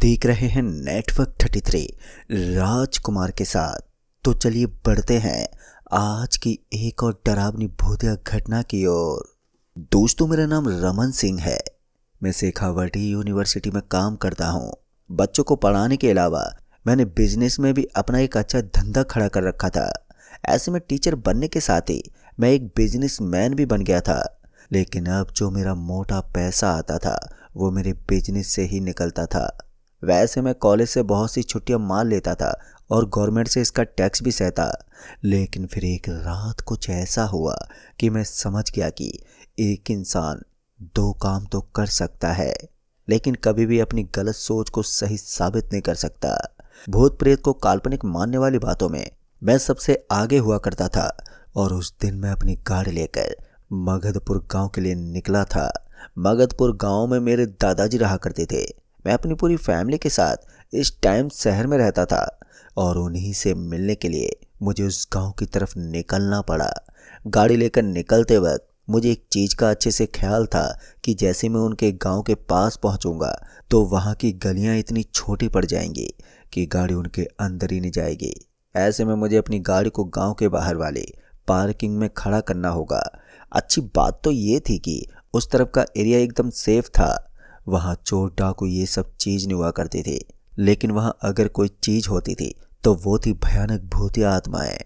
देख रहे हैं नेटवर्क 33 राजकुमार के साथ। तो चलिए बढ़ते हैं आज की एक और डरावनी भूतिया घटना की ओर। दोस्तों, मेरा नाम रमन सिंह है। मैं शेखावटी यूनिवर्सिटी में काम करता हूँ। बच्चों को पढ़ाने के अलावा मैंने बिजनेस में भी अपना एक अच्छा धंधा खड़ा कर रखा था। ऐसे में टीचर बनने के साथ ही मैं एक बिजनेसमैन भी बन गया था। लेकिन अब जो मेरा मोटा पैसा आता था वो मेरे बिजनेस से ही निकलता था। वैसे मैं कॉलेज से बहुत सी छुट्टियां मार लेता था और गवर्नमेंट से इसका टैक्स भी सहता। लेकिन फिर एक रात कुछ ऐसा हुआ कि मैं समझ गया कि एक इंसान दो काम तो कर सकता है, लेकिन कभी भी अपनी गलत सोच को सही साबित नहीं कर सकता। भूत प्रेत को काल्पनिक मानने वाली बातों में मैं सबसे आगे हुआ करता था और उस दिन मैं अपनी गाड़ी लेकर मगधपुर गांव के लिए निकला था। मगधपुर गांव में मेरे दादाजी रहा करते थे। मैं अपनी पूरी फैमिली के साथ इस टाइम शहर में रहता था और उन्हीं से मिलने के लिए मुझे उस गांव की तरफ निकलना पड़ा। गाड़ी लेकर निकलते वक्त मुझे एक चीज़ का अच्छे से ख्याल था कि जैसे मैं उनके गांव के पास पहुंचूंगा तो वहां की गलियां इतनी छोटी पड़ जाएंगी कि गाड़ी उनके अंदर ही नहीं जाएगी। ऐसे में मुझे अपनी गाड़ी को गांव के बाहर वाले पार्किंग में खड़ा करना होगा। अच्छी बात तो ये थी कि उस तरफ का एरिया एकदम सेफ था। वहाँ चोर डाकू ये सब चीज़ नहीं हुआ करती थी, लेकिन वहाँ अगर कोई चीज़ होती थी तो वो थी भयानक भूतिया आत्माएं।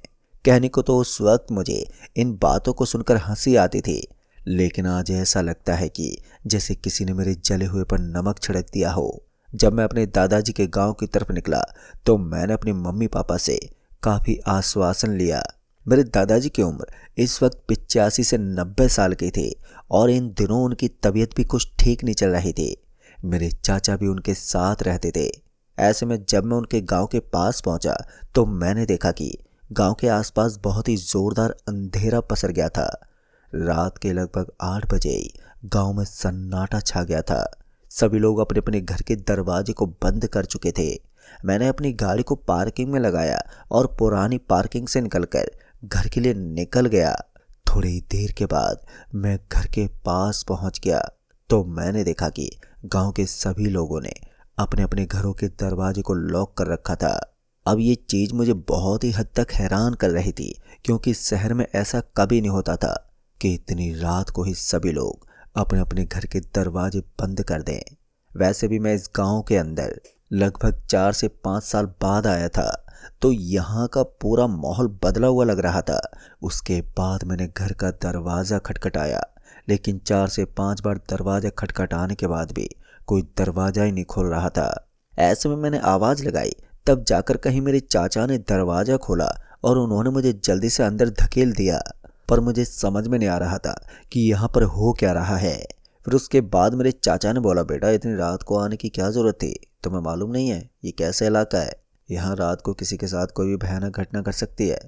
कहने को तो उस वक्त मुझे इन बातों को सुनकर हंसी आती थी, लेकिन आज ऐसा लगता है कि जैसे किसी ने मेरे जले हुए पर नमक छिड़क दिया हो। जब मैं अपने दादाजी के गांव की तरफ निकला तो मैंने अपने मम्मी पापा से काफ़ी आश्वासन लिया। मेरे दादाजी की उम्र इस वक्त 85 से 90 साल की थी और इन दिनों उनकी तबीयत भी कुछ ठीक नहीं चल रही थी। मेरे चाचा भी उनके साथ रहते थे। ऐसे में जब मैं उनके गांव के पास पहुंचा तो मैंने देखा कि गांव के आसपास बहुत ही जोरदार अंधेरा पसर गया था। रात के लगभग 8 बजे ही गांव में सन्नाटा छा गया था। सभी लोग अपने अपने घर के दरवाजे को बंद कर चुके थे। मैंने अपनी गाड़ी को पार्किंग में लगाया और पुरानी पार्किंग से निकलकर घर के लिए निकल गया। थोड़ी देर के बाद मैं घर के पास पहुंच गया तो मैंने देखा कि गांव के सभी लोगों ने अपने अपने घरों के दरवाजे को लॉक कर रखा था। अब ये चीज़ मुझे बहुत ही हद तक हैरान कर रही थी, क्योंकि शहर में ऐसा कभी नहीं होता था कि इतनी रात को ही सभी लोग अपने अपने घर के दरवाजे बंद कर दें। वैसे भी मैं इस गांव के अंदर लगभग 4 से 5 साल बाद आया था, तो यहाँ का पूरा माहौल बदला हुआ लग रहा था। उसके बाद मैंने घर का दरवाज़ा खटखटाया, लेकिन 4 से 5 बार दरवाज़ा खटखटाने के बाद भी कोई दरवाज़ा ही नहीं खोल रहा था। ऐसे में मैंने आवाज़ लगाई, तब जाकर कहीं मेरे चाचा ने दरवाज़ा खोला और उन्होंने मुझे जल्दी से अंदर धकेल दिया। पर मुझे समझ में नहीं आ रहा था कि यहाँ पर हो क्या रहा है। फिर उसके बाद मेरे चाचा ने बोला, बेटा इतनी रात को आने की क्या ज़रूरत थी, तुम्हें मालूम नहीं है ये कैसा इलाका है, यहाँ रात को किसी के साथ कोई भी भयानक घटना कर सकती है।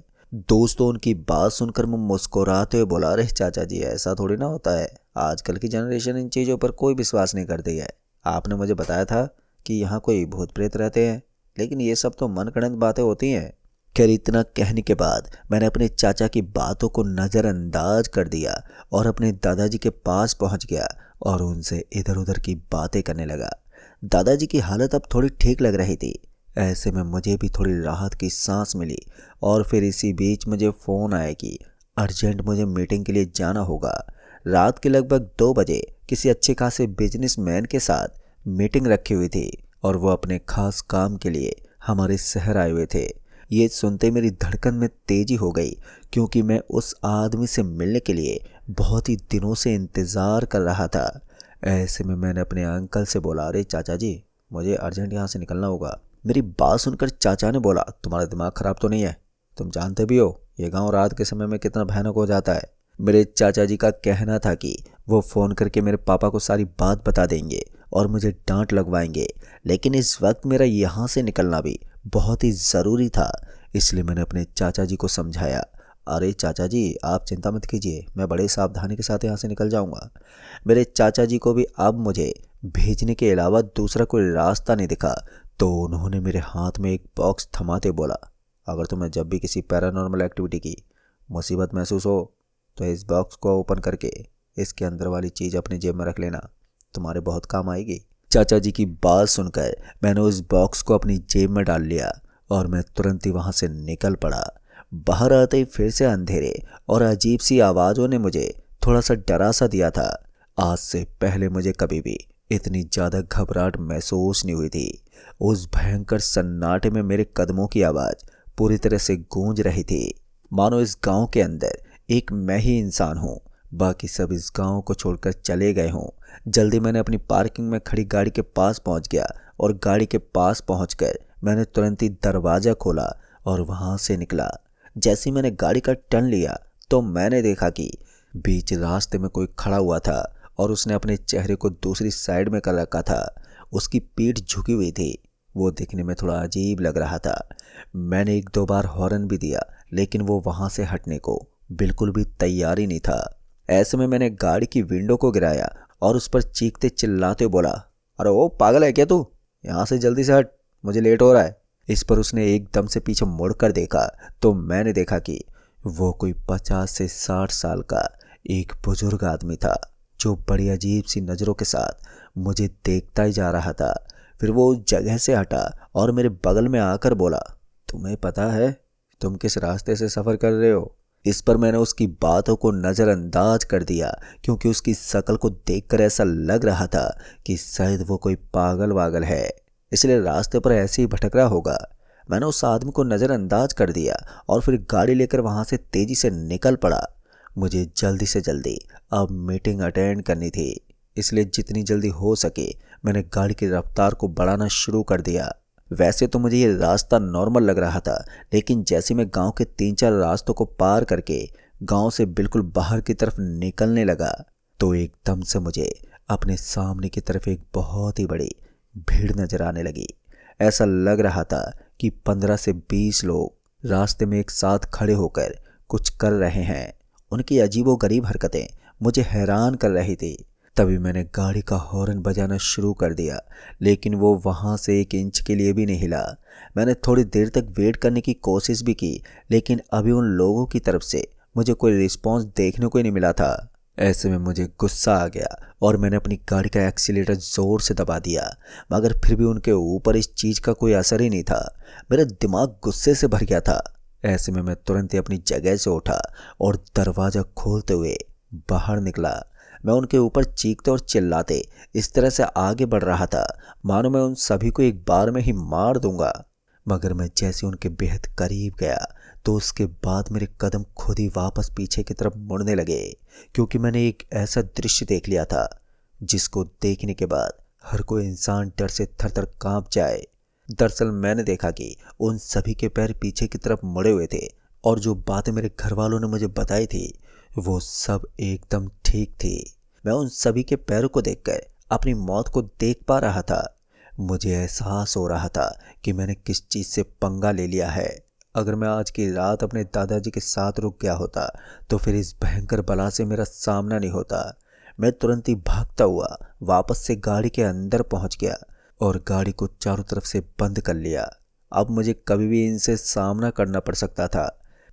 दोस्तों, उनकी बात सुनकर मैं मुस्कुराते हुए बोला, अरे चाचा जी ऐसा थोड़ी ना होता है, आजकल की जनरेशन इन चीज़ों पर कोई विश्वास नहीं करती है। आपने मुझे बताया था कि यहाँ कोई भूत प्रेत रहते हैं, लेकिन ये सब तो मनगढ़ंत बातें होती हैं। खैर, इतना कहने के बाद मैंने अपने चाचा की बातों को नज़रअंदाज कर दिया और अपने दादाजी के पास पहुंच गया और उनसे इधर उधर की बातें करने लगा। दादाजी की हालत अब थोड़ी ठीक लग रही थी। ऐसे में मुझे भी थोड़ी राहत की सांस मिली और फिर इसी बीच मुझे फ़ोन आया कि अर्जेंट मुझे मीटिंग के लिए जाना होगा। रात के लगभग 2 बजे किसी अच्छे खासे बिजनेसमैन के साथ मीटिंग रखी हुई थी और वो अपने खास काम के लिए हमारे शहर आए हुए थे। ये सुनते मेरी धड़कन में तेजी हो गई, क्योंकि मैं उस आदमी से मिलने के लिए बहुत ही दिनों से इंतज़ार कर रहा था। ऐसे में मैंने अपने अंकल से बोला, अरे चाचा जी मुझे अर्जेंट यहाँ से निकलना होगा। मेरी बात सुनकर चाचा ने बोला, तुम्हारा दिमाग ख़राब तो नहीं है? तुम जानते भी हो ये गांव रात के समय में कितना भयानक हो जाता है। मेरे चाचा जी का कहना था कि वो फ़ोन करके मेरे पापा को सारी बात बता देंगे और मुझे डांट लगवाएंगे, लेकिन इस वक्त मेरा यहाँ से निकलना भी बहुत ही ज़रूरी था। इसलिए मैंने अपने चाचा जी को समझाया, अरे चाचा जी आप चिंता मत कीजिए, मैं बड़े सावधानी के साथ यहाँ से निकल जाऊँगा। मेरे चाचा जी को भी अब मुझे भेजने के अलावा दूसरा कोई रास्ता नहीं दिखा, तो उन्होंने मेरे हाथ में एक बॉक्स थमाते बोला, अगर तुम्हें जब भी किसी पैरानॉर्मल एक्टिविटी की मुसीबत महसूस हो तो इस बॉक्स को ओपन करके इसके अंदर वाली चीज़ अपनी जेब में रख लेना, तुम्हारे बहुत काम आएगी। चाचा जी की बात सुनकर मैंने उस बॉक्स को अपनी जेब में डाल लिया और मैं तुरंत ही वहां से निकल पड़ा। बाहर आते ही फिर से अंधेरे और अजीब सी आवाज़ों ने मुझे थोड़ा सा डरा सा दिया था। आज से पहले मुझे कभी भी इतनी ज़्यादा घबराहट महसूस नहीं हुई थी। उस भयंकर सन्नाटे में मेरे कदमों की आवाज़ पूरी तरह से गूंज रही थी, मानो इस गांव के अंदर एक मैं ही इंसान हूँ, बाकी सब इस गांव को छोड़कर चले गए हों। जल्दी मैंने अपनी पार्किंग में खड़ी गाड़ी के पास पहुंच गया और गाड़ी के पास पहुंचकर मैंने तुरंत ही दरवाज़ा खोला और वहां से निकला। जैसे ही मैंने गाड़ी का टर्न लिया तो मैंने देखा कि बीच रास्ते में कोई खड़ा हुआ था और उसने अपने चेहरे को दूसरी साइड में कर रखा था। उसकी पीठ झुकी हुई थी। वो दिखने में थोड़ा अजीब लग रहा था। मैंने एक दो बार हॉर्न भी दिया लेकिन वो वहां से हटने को बिल्कुल भी तैयार ही नहीं था। ऐसे में मैंने गाड़ी की विंडो को गिराया और उस पर चीखते चिल्लाते बोला, अरे ओ पागल है क्या तू? यहाँ से जल्दी से हट, मुझे लेट हो रहा है। इस पर उसने एकदम से पीछे मुड़कर देखा तो मैंने देखा कि वो कोई 50 से 60 साल का एक बुजुर्ग आदमी था जो बड़ी अजीब सी नज़रों के साथ मुझे देखता ही जा रहा था। फिर वो उस जगह से हटा और मेरे बगल में आकर बोला, तुम्हें पता है तुम किस रास्ते से सफ़र कर रहे हो? इस पर मैंने उसकी बातों को नज़रअंदाज कर दिया क्योंकि उसकी शक्ल को देखकर ऐसा लग रहा था कि शायद वो कोई पागल वागल है, इसलिए रास्ते पर ऐसे ही भटक रहा होगा। मैंने उस आदमी को नज़रअंदाज कर दिया और फिर गाड़ी लेकर वहाँ से तेज़ी से निकल पड़ा। मुझे जल्दी से जल्दी अब मीटिंग अटेंड करनी थी, इसलिए जितनी जल्दी हो सके मैंने गाड़ी की रफ्तार को बढ़ाना शुरू कर दिया। वैसे तो मुझे ये रास्ता नॉर्मल लग रहा था, लेकिन जैसे मैं गांव के 3-4 रास्तों को पार करके गांव से बिल्कुल बाहर की तरफ निकलने लगा तो एकदम से मुझे अपने सामने की तरफ एक बहुत ही बड़ी भीड़ नजर आने लगी। ऐसा लग रहा था कि 15 से 20 लोग रास्ते में एक साथ खड़े होकर कुछ कर रहे हैं। उनकी अजीबोगरीब हरकतें मुझे हैरान कर रही थी। तभी मैंने गाड़ी का हॉर्न बजाना शुरू कर दिया, लेकिन वो वहाँ से 1 इंच के लिए भी नहीं हिला। मैंने थोड़ी देर तक वेट करने की कोशिश भी की, लेकिन अभी उन लोगों की तरफ से मुझे कोई रिस्पॉन्स देखने को ही नहीं मिला था। ऐसे में मुझे गुस्सा आ गया और मैंने अपनी गाड़ी का एक्सीलेटर ज़ोर से दबा दिया, मगर फिर भी उनके ऊपर इस चीज़ का कोई असर ही नहीं था। मेरा दिमाग गुस्से से भर गया था। ऐसे में मैं तुरंत ही अपनी जगह से उठा और दरवाज़ा खोलते हुए बाहर निकला। मैं उनके ऊपर चीखते और चिल्लाते इस तरह से आगे बढ़ रहा था मानो मैं उन सभी को एक बार में ही मार दूंगा। मगर मैं जैसे उनके बेहद करीब गया तो उसके बाद मेरे कदम खुद ही वापस पीछे की तरफ मुड़ने लगे, क्योंकि मैंने एक ऐसा दृश्य देख लिया था जिसको देखने के बाद हर कोई इंसान डर से थर थर कांप जाए। दरअसल मैंने देखा कि उन सभी के पैर पीछे की तरफ मुड़े हुए थे और जो बातें मेरे घर वालों ने मुझे बताई थी वो सब एकदम ठीक थी। मैं उन सभी के पैरों को देखकर अपनी मौत को देख पा रहा था। मुझे एहसास हो रहा था कि मैंने किस चीज़ से पंगा ले लिया है। अगर मैं आज की रात अपने दादाजी के साथ रुक गया होता तो फिर इस भयंकर बला से मेरा सामना नहीं होता। मैं तुरंत ही भागता हुआ वापस से गाड़ी के अंदर पहुंच गया और गाड़ी को चारों तरफ से बंद कर लिया। अब मुझे कभी भी इनसे सामना करना पड़ सकता था,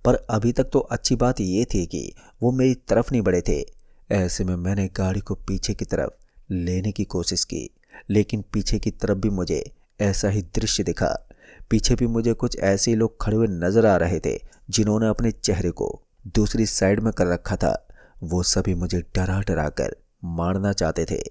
पर अभी तक तो अच्छी बात ये थी कि वो मेरी तरफ नहीं बढ़े थे। ऐसे में मैंने गाड़ी को पीछे की तरफ लेने की कोशिश की, लेकिन पीछे की तरफ भी मुझे ऐसा ही दृश्य दिखा। पीछे भी मुझे कुछ ऐसे ही लोग खड़े हुए नजर आ रहे थे जिन्होंने अपने चेहरे को दूसरी साइड में कर रखा था। वो सभी मुझे डरा डरा कर मारना चाहते थे।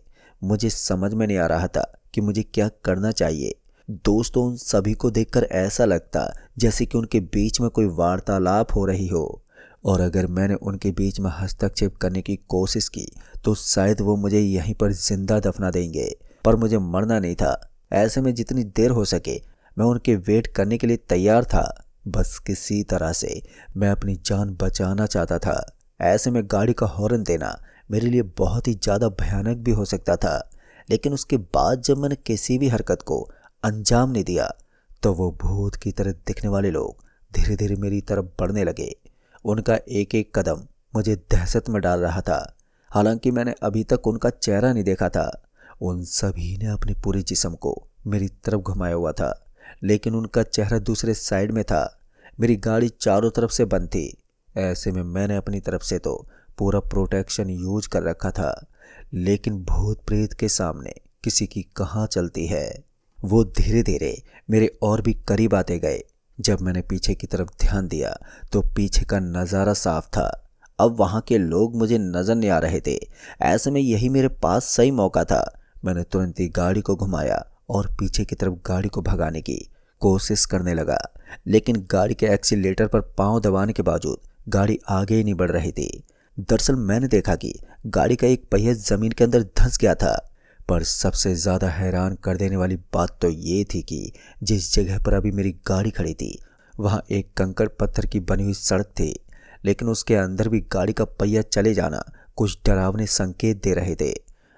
मुझे समझ में नहीं आ रहा था कि मुझे क्या करना चाहिए। दोस्तों, उन सभी को देखकर ऐसा लगता जैसे कि उनके बीच में कोई वार्तालाप हो रही हो, और अगर मैंने उनके बीच में हस्तक्षेप करने की कोशिश की तो शायद वो मुझे यहीं पर जिंदा दफना देंगे। पर मुझे मरना नहीं था। ऐसे में जितनी देर हो सके मैं उनके वेट करने के लिए तैयार था। बस किसी तरह से मैं अपनी जान बचाना चाहता था। ऐसे में गाड़ी का हॉर्न देना मेरे लिए बहुत ही ज़्यादा भयानक भी हो सकता था, लेकिन उसके बाद जब मैंने किसी भी हरकत को अंजाम नहीं दिया तो वो भूत की तरह दिखने वाले लोग धीरे धीरे मेरी तरफ बढ़ने लगे। उनका एक एक कदम मुझे दहशत में डाल रहा था। हालांकि मैंने अभी तक उनका चेहरा नहीं देखा था। उन सभी ने अपने पूरे जिस्म को मेरी तरफ घुमाया हुआ था, लेकिन उनका चेहरा दूसरे साइड में था। मेरी गाड़ी चारों तरफ से बंद थी। ऐसे में मैंने अपनी तरफ से तो पूरा प्रोटेक्शन यूज कर रखा था, लेकिन भूत प्रेत के सामने किसी की कहाँ चलती है। वो धीरे धीरे मेरे और भी करीब आते गए। जब मैंने पीछे की तरफ ध्यान दिया तो पीछे का नज़ारा साफ था। अब वहाँ के लोग मुझे नजर नहीं आ रहे थे। ऐसे में यही मेरे पास सही मौका था। मैंने तुरंत ही गाड़ी को घुमाया और पीछे की तरफ गाड़ी को भगाने की कोशिश करने लगा, लेकिन गाड़ी के एक्सीलेटर पर पांव दबाने के बावजूद गाड़ी आगे ही नहीं बढ़ रही थी। दरअसल मैंने देखा कि गाड़ी का एक पहिया जमीन के अंदर धंस गया था। पर सबसे ज़्यादा हैरान कर देने वाली बात तो ये थी कि जिस जगह पर अभी मेरी गाड़ी खड़ी थी वहाँ एक कंकड़ पत्थर की बनी हुई सड़क थी, लेकिन उसके अंदर भी गाड़ी का पहिया चले जाना कुछ डरावने संकेत दे रहे थे।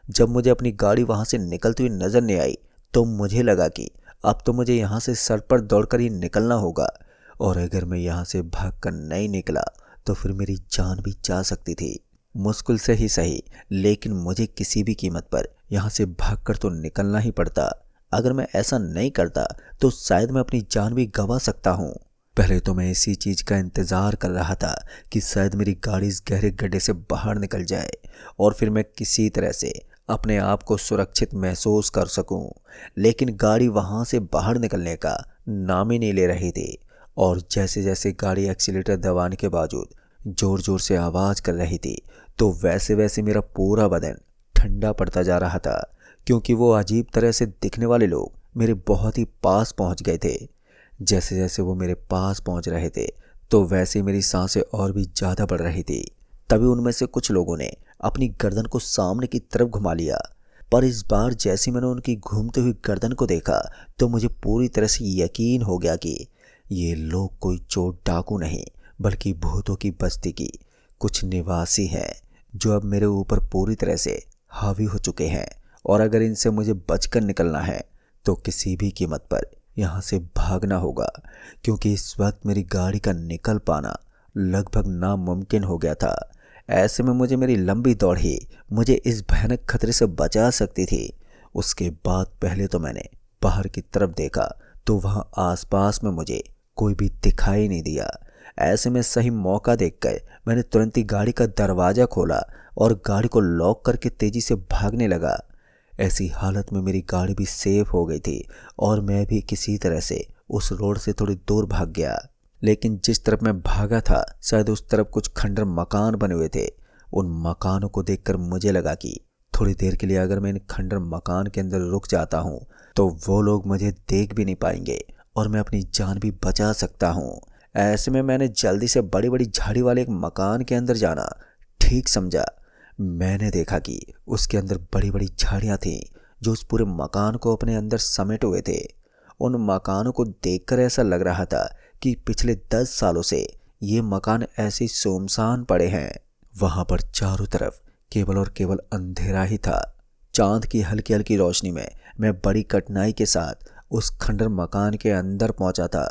जब मुझे अपनी गाड़ी वहाँ से निकलती हुई नजर नहीं आई तो मुझे लगा कि अब तो मुझे यहाँ से सड़क पर दौड़कर ही निकलना होगा, और अगर मैं यहाँ से भागकर नहीं निकला तो फिर मेरी जान भी जा सकती थी। मुश्किल से ही सही, लेकिन मुझे किसी भी कीमत पर यहाँ से भागकर तो निकलना ही पड़ता। अगर मैं ऐसा नहीं करता तो शायद मैं अपनी जान भी गंवा सकता हूँ। पहले तो मैं इसी चीज़ का इंतज़ार कर रहा था कि शायद मेरी गाड़ी इस गहरे गड्ढे से बाहर निकल जाए और फिर मैं किसी तरह से अपने आप को सुरक्षित महसूस कर सकूं। लेकिन गाड़ी वहाँ से बाहर निकलने का नाम ही नहीं ले रही थी, और जैसे जैसे गाड़ी एक्सीलेटर दबाने के बावजूद जोर जोर से आवाज़ कर रही थी तो वैसे वैसे मेरा पूरा बदन ठंडा पड़ता जा रहा था, क्योंकि वो अजीब तरह से दिखने वाले लोग मेरे बहुत ही पास पहुंच गए थे। जैसे जैसे वो मेरे पास पहुंच रहे थे तो वैसे मेरी सांसें और भी ज़्यादा बढ़ रही थी। तभी उनमें से कुछ लोगों ने अपनी गर्दन को सामने की तरफ घुमा लिया, पर इस बार जैसे मैंने उनकी घूमती हुई गर्दन को देखा तो मुझे पूरी तरह से यकीन हो गया कि ये लोग कोई चोर डाकू नहीं बल्कि भूतों की बस्ती की कुछ निवासी हैं जो अब मेरे ऊपर पूरी तरह से हावी हो चुके हैं, और अगर इनसे मुझे बचकर निकलना है तो किसी भी कीमत पर यहाँ से भागना होगा, क्योंकि इस वक्त मेरी गाड़ी का निकल पाना लगभग नामुमकिन हो गया था। ऐसे में मुझे मेरी लंबी दौड़ ही मुझे इस भयानक खतरे से बचा सकती थी। उसके बाद पहले तो मैंने बाहर की तरफ देखा तो वहाँ आसपास में मुझे कोई भी दिखाई नहीं दिया। ऐसे में सही मौका देखकर मैंने तुरंत ही गाड़ी का दरवाज़ा खोला और गाड़ी को लॉक करके तेज़ी से भागने लगा। ऐसी हालत में मेरी गाड़ी भी सेफ हो गई थी और मैं भी किसी तरह से उस रोड से थोड़ी दूर भाग गया। लेकिन जिस तरफ मैं भागा था शायद उस तरफ कुछ खंडर मकान बने हुए थे। उन मकानों को देखकर मुझे लगा कि थोड़ी देर के लिए अगर मैं इन खंडर मकान के अंदर रुक जाता हूँ तो वो लोग मुझे देख भी नहीं पाएंगे और मैं अपनी जान भी बचा सकता हूँ। ऐसे में मैंने जल्दी से बड़ी बड़ी झाड़ी वाले एक मकान के अंदर जाना ठीक समझा। मैंने देखा कि उसके अंदर बड़ी बड़ी झाड़ियाँ थीं जो उस पूरे मकान को अपने अंदर समेटे हुए थे। उन मकानों को देखकर ऐसा लग रहा था कि पिछले 10 सालों से ये मकान ऐसे सुनसान पड़े हैं। वहाँ पर चारों तरफ केवल और केवल अंधेरा ही था। चांद की हल्की हल्की रोशनी में मैं बड़ी कठिनाई के साथ उस खंडर मकान के अंदर पहुंचा था,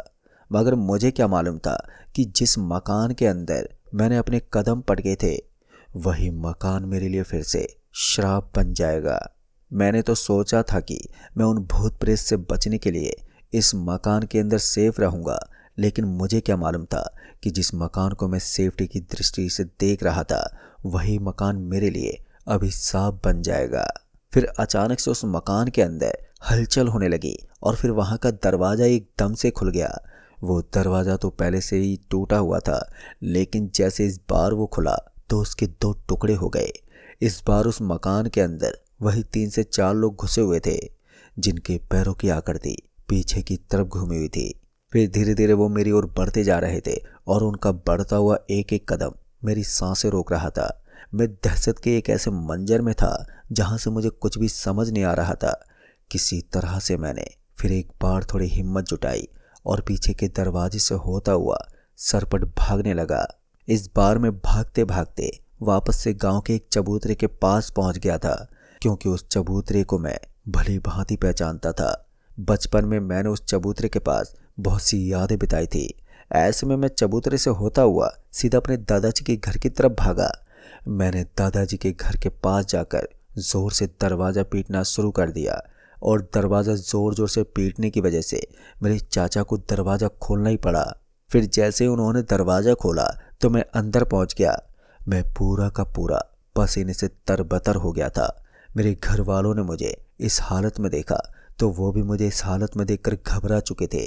मगर मुझे क्या मालूम था कि जिस मकान के अंदर मैंने अपने कदम पटके थे वही मकान मेरे लिए फिर से श्राप बन जाएगा। मैंने तो सोचा था कि मैं उन भूत प्रेत से बचने के लिए इस मकान के अंदर सेफ रहूंगा, लेकिन मुझे क्या मालूम था कि जिस मकान को मैं सेफ्टी की दृष्टि से देख रहा था वही मकान मेरे लिए अभिशाप बन जाएगा। फिर अचानक से उस मकान के अंदर हलचल होने लगी और फिर वहाँ का दरवाज़ा एकदम से खुल गया। वो दरवाज़ा तो पहले से ही टूटा हुआ था, लेकिन जैसे इस बार वो खुला तो उसके 2 टुकड़े हो गए। इस बार उस मकान के अंदर वही 3 से 4 लोग घुसे हुए थे जिनके पैरों की आकृति पीछे की तरफ घूमी हुई थी। फिर धीरे धीरे वो मेरी ओर बढ़ते जा रहे थे और उनका बढ़ता हुआ एक एक कदम मेरी सांसें रोक रहा था। मैं दहशत के एक ऐसे मंजर में था जहाँ से मुझे कुछ भी समझ नहीं आ रहा था। किसी तरह से मैंने फिर एक बार थोड़ी हिम्मत जुटाई और पीछे के दरवाजे से होता हुआ सरपट भागने लगा। इस बार मैं भागते भागते वापस से गांव के एक चबूतरे के पास पहुंच गया था, क्योंकि उस चबूतरे को मैं भली भांति पहचानता था। बचपन में मैंने उस चबूतरे के पास बहुत सी यादें बिताई थी। ऐसे में मैं चबूतरे से होता हुआ सीधा अपने दादाजी के घर की तरफ भागा। मैंने दादाजी के घर के पास जाकर जोर से दरवाज़ा पीटना शुरू कर दिया, और दरवाज़ा ज़ोर ज़ोर से पीटने की वजह से मेरे चाचा को दरवाज़ा खोलना ही पड़ा। फिर जैसे उन्होंने दरवाज़ा खोला तो मैं अंदर पहुंच गया। मैं पूरा का पूरा पसीने से तरबतर हो गया था। मेरे घर वालों ने मुझे इस हालत में देखा तो वो भी मुझे इस हालत में देखकर घबरा चुके थे।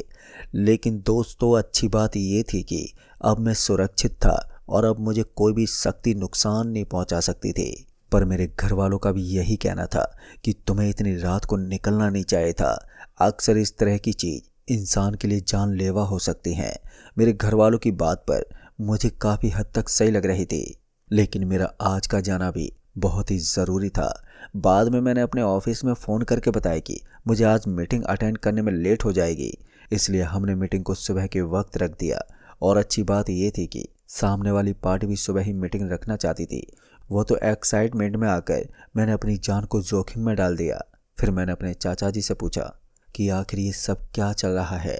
लेकिन दोस्तों अच्छी बात ये थी कि अब मैं सुरक्षित था और अब मुझे कोई भी शक्ति नुकसान नहीं पहुंचा सकती थी। पर मेरे घर वालों का भी यही कहना था कि तुम्हें इतनी रात को निकलना नहीं चाहिए था। अक्सर इस तरह की चीज़ इंसान के लिए जानलेवा हो सकती हैं। मेरे घर वालों की बात पर मुझे काफ़ी हद तक सही लग रही थी, लेकिन मेरा आज का जाना भी बहुत ही ज़रूरी था। बाद में मैंने अपने ऑफिस में फ़ोन करके बताया कि मुझे आज मीटिंग अटेंड करने में लेट हो जाएगी, इसलिए हमने मीटिंग को सुबह के वक्त रख दिया। और अच्छी बात ये थी कि सामने वाली पार्टी भी सुबह ही मीटिंग रखना चाहती थी। वो तो एक्साइटमेंट में आकर मैंने अपनी जान को जोखिम में डाल दिया। फिर मैंने अपने चाचा जी से पूछा कि आखिर ये सब क्या चल रहा है,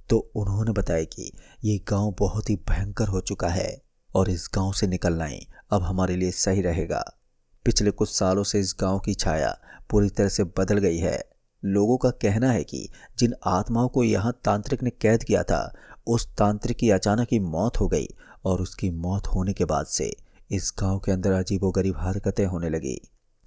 तो उन्होंने बताया कि ये गांव बहुत ही भयंकर हो चुका है और इस गांव से निकलना ही अब हमारे लिए सही रहेगा। पिछले कुछ सालों से इस गांव की छाया पूरी तरह से बदल गई है। लोगों का कहना है कि जिन आत्माओं को यहाँ तांत्रिक ने कैद किया था, उस तांत्रिक की अचानक ही मौत हो गई और उसकी मौत होने के बाद से इस गांव के अंदर अजीबोगरीब हरकतें होने लगी।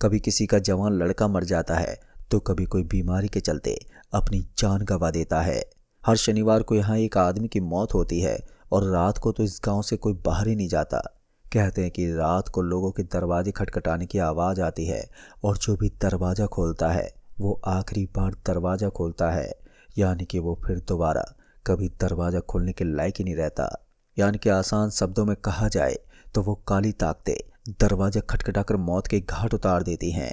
कभी किसी का जवान लड़का मर जाता है तो कभी कोई बीमारी के चलते अपनी जान गंवा देता है। हर शनिवार को यहाँ एक आदमी की मौत होती है और रात को तो इस गांव से कोई बाहर ही नहीं जाता। कहते हैं कि रात को लोगों के दरवाजे खटखटाने की आवाज़ आती है और जो भी दरवाज़ा खोलता है वो आखिरी बार दरवाज़ा खोलता है, यानी कि वो फिर दोबारा कभी दरवाज़ा खोलने के लायक ही नहीं रहता। यानी कि आसान शब्दों में कहा जाए तो वो काली ताकतें दरवाज़ा खटखटाकर मौत के घाट उतार देती हैं।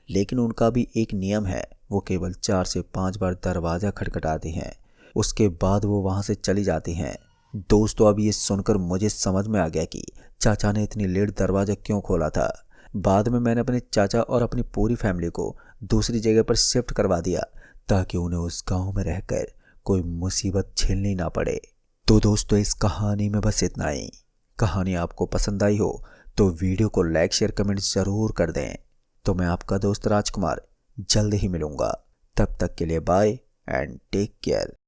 लेकिन उनका भी एक नियम है, वो केवल 4 से 5 बार दरवाज़ा खटखटाती हैं, उसके बाद वो वहाँ से चली जाती हैं। दोस्तों अब ये सुनकर मुझे समझ में आ गया कि चाचा ने इतनी लेट दरवाज़ा क्यों खोला था। बाद में मैंने अपने चाचा और अपनी पूरी फैमिली को दूसरी जगह पर शिफ्ट करवा दिया ताकि उन्हें उस गांव में रहकर कोई मुसीबत झेलनी ना पड़े। तो दोस्तों इस कहानी में बस इतना ही। कहानी आपको पसंद आई हो तो वीडियो को लाइक शेयर कमेंट ज़रूर कर दें। तो मैं आपका दोस्त राजकुमार जल्द ही मिलूँगा। तब तक के लिए बाय एंड टेक केयर।